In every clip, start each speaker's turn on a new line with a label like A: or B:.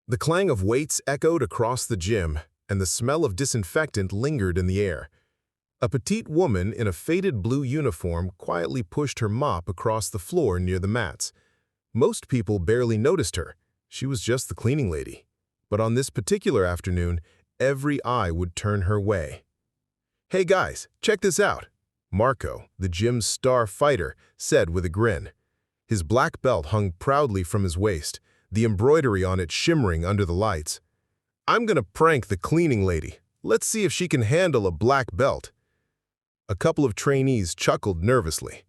A: The clang of weights echoed across the gym, and the smell of disinfectant lingered in the air. A petite woman in a faded blue uniform quietly pushed her mop across the floor near the mats. Most people barely noticed her. She was just the cleaning lady. But on this particular afternoon, every eye would turn her way. "Hey guys, check this out," Marco, the gym's star fighter, said with a grin. His black belt hung proudly from his waist, the embroidery on it shimmering under the lights. "I'm gonna prank the cleaning lady. Let's see if she can handle a black belt." A couple of trainees chuckled nervously.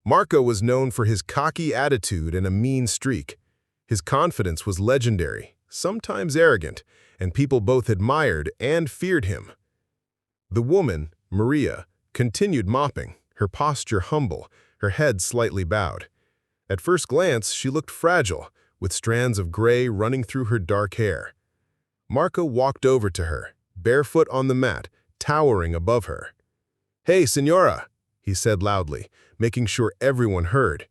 A: Marco was known for his cocky attitude and a mean streak. His confidence was legendary, sometimes arrogant, and people both admired and feared him. The woman, Maria, continued mopping, her posture humble, her head slightly bowed. At first glance, she looked fragile, with strands of gray running through her dark hair. Marco walked over to her, barefoot on the mat, towering above her. "Hey, Senora," he said loudly, making sure everyone heard.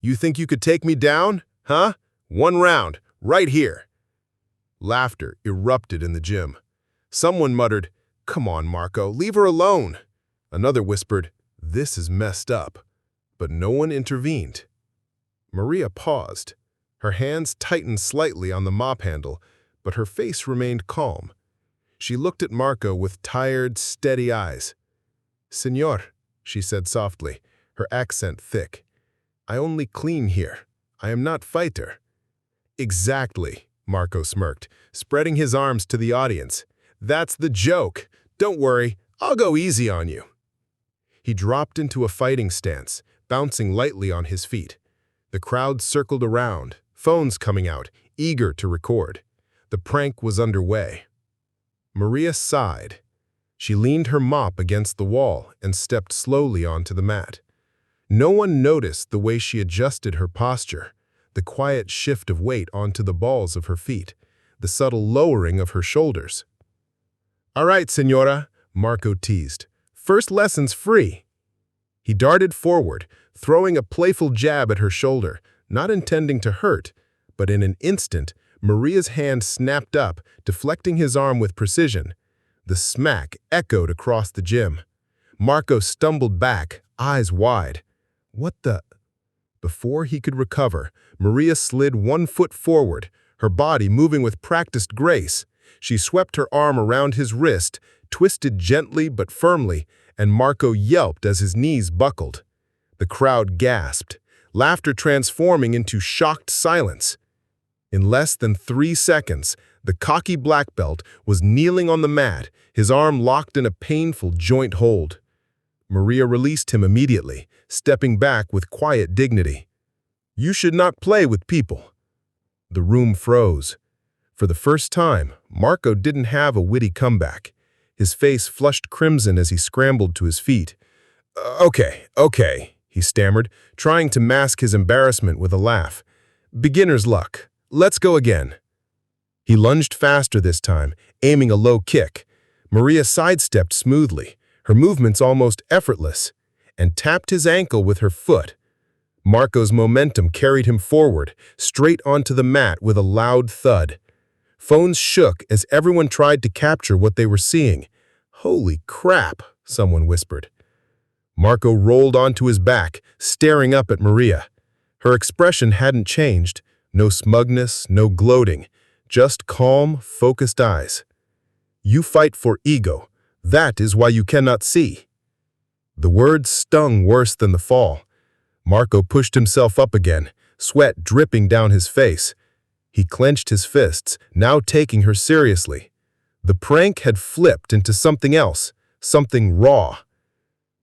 A: "You think you could take me down? Huh? One round, right here." Laughter erupted in the gym. Someone muttered, "Come on, Marco, leave her alone." Another whispered, "This is messed up." But no one intervened. Maria paused. Her hands tightened slightly on the mop handle, but her face remained calm. She looked at Marco with tired, steady eyes. "Señor," she said softly, her accent thick, "I only clean here. I am not fighter." "Exactly," Marco smirked, spreading his arms to the audience. "That's the joke. Don't worry, I'll go easy on you." He dropped into a fighting stance, bouncing lightly on his feet. The crowd circled around, phones coming out, eager to record. The prank was underway. Maria sighed. She leaned her mop against the wall and stepped slowly onto the mat. No one noticed the way she adjusted her posture, the quiet shift of weight onto the balls of her feet, the subtle lowering of her shoulders. "All right, Señora," Marco teased. "First lesson's free." He darted forward, throwing a playful jab at her shoulder, not intending to hurt, but in an instant, Maria's hand snapped up, deflecting his arm with precision. The smack echoed across the gym. Marco stumbled back, eyes wide. "What the—" Before he could recover, Maria slid one foot forward, her body moving with practiced grace. She swept her arm around his wrist, twisted gently but firmly, and Marco yelped as his knees buckled. The crowd gasped, laughter transforming into shocked silence. In less than 3 seconds, the cocky black belt was kneeling on the mat, his arm locked in a painful joint hold. Maria released him immediately, stepping back with quiet dignity. "You should not play with people." The room froze. For the first time, Marco didn't have a witty comeback. His face flushed crimson as he scrambled to his feet. Okay, he stammered, trying to mask his embarrassment with a laugh. "Beginner's luck. Let's go again." He lunged faster this time, aiming a low kick. Maria sidestepped smoothly, her movements almost effortless, and tapped his ankle with her foot. Marco's momentum carried him forward, straight onto the mat with a loud thud. Phones shook as everyone tried to capture what they were seeing. "Holy crap," someone whispered. Marco rolled onto his back, staring up at Maria. Her expression hadn't changed. No smugness, no gloating, just calm, focused eyes. "You fight for ego. That is why you cannot see." The words stung worse than the fall. Marco pushed himself up again, sweat dripping down his face. He clenched his fists, now taking her seriously. The prank had flipped into something else, something raw.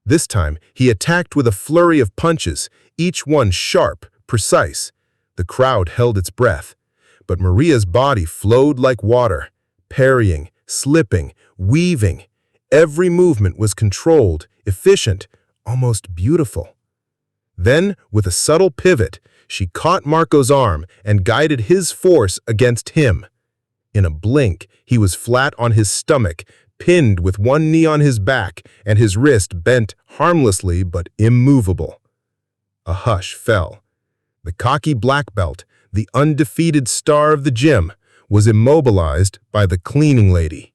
A: This time, he attacked with a flurry of punches, each one sharp, precise. The crowd held its breath, but Maria's body flowed like water, parrying, slipping, weaving. Every movement was controlled, efficient, almost beautiful. Then, with a subtle pivot, she caught Marco's arm and guided his force against him. In a blink, he was flat on his stomach, pinned with one knee on his back and his wrist bent harmlessly but immovable. A hush fell. The cocky black belt, the undefeated star of the gym, was immobilized by the cleaning lady.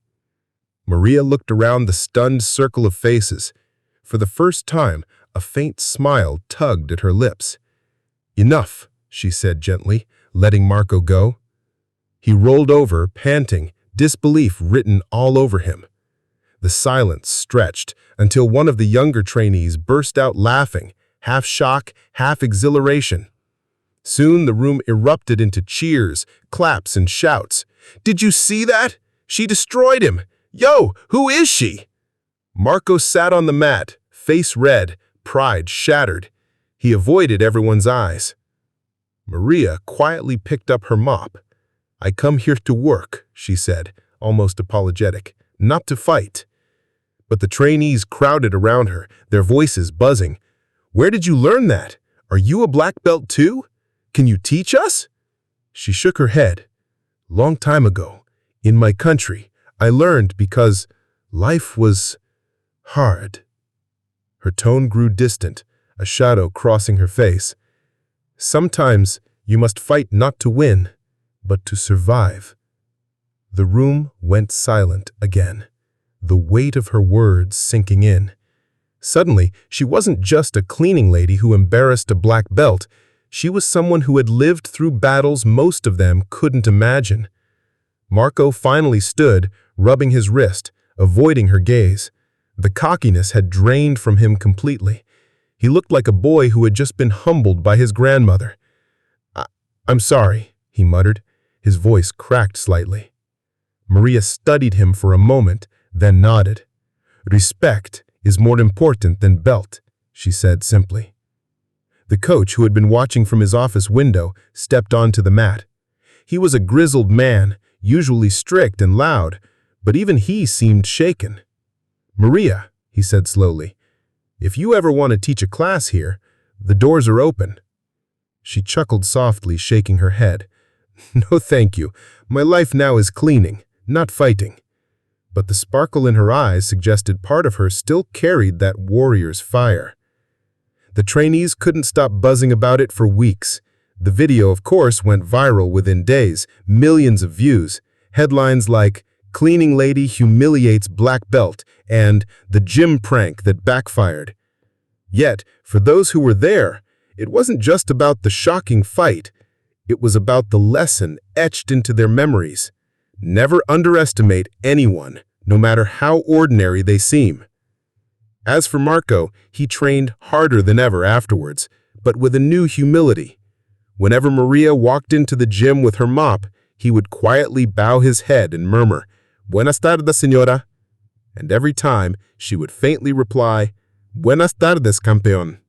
A: Maria looked around the stunned circle of faces. For the first time, a faint smile tugged at her lips. "Enough," she said gently, letting Marco go. He rolled over, panting, disbelief written all over him. The silence stretched until one of the younger trainees burst out laughing, half shock, half exhilaration. Soon the room erupted into cheers, claps, and shouts. "Did you see that? She destroyed him! Yo, who is she?" Marco sat on the mat, face red, pride shattered. He avoided everyone's eyes. Maria quietly picked up her mop. "I come here to work," she said, almost apologetic, "not to fight." But the trainees crowded around her, their voices buzzing. "Where did you learn that? Are you a black belt too? Can you teach us?" She shook her head. "Long time ago, in my country, I learned because life was hard." Her tone grew distant, a shadow crossing her face. "Sometimes you must fight not to win, but to survive." The room went silent again, the weight of her words sinking in. Suddenly, she wasn't just a cleaning lady who embarrassed a black belt. She was someone who had lived through battles most of them couldn't imagine. Marco finally stood, rubbing his wrist, avoiding her gaze. The cockiness had drained from him completely. He looked like a boy who had just been humbled by his grandmother. I'm sorry," he muttered. His voice cracked slightly. Maria studied him for a moment, then nodded. "Respect is more important than belt," she said simply. The coach, who had been watching from his office window, stepped onto the mat. He was a grizzled man, usually strict and loud, but even he seemed shaken. "Maria," he said slowly, "if you ever want to teach a class here, the doors are open." She chuckled softly, shaking her head. "No, thank you. My life now is cleaning, not fighting." But the sparkle in her eyes suggested part of her still carried that warrior's fire. The trainees couldn't stop buzzing about it for weeks. The video, of course, went viral within days, millions of views. Headlines like, "Cleaning Lady Humiliates Black Belt," and "The Gym Prank That Backfired." Yet, for those who were there, it wasn't just about the shocking fight. It was about the lesson etched into their memories. Never underestimate anyone, no matter how ordinary they seem. As for Marco, he trained harder than ever afterwards, but with a new humility. Whenever Maria walked into the gym with her mop, he would quietly bow his head and murmur, "Buenas tardes, señora." And every time, she would faintly reply, "Buenas tardes, campeón."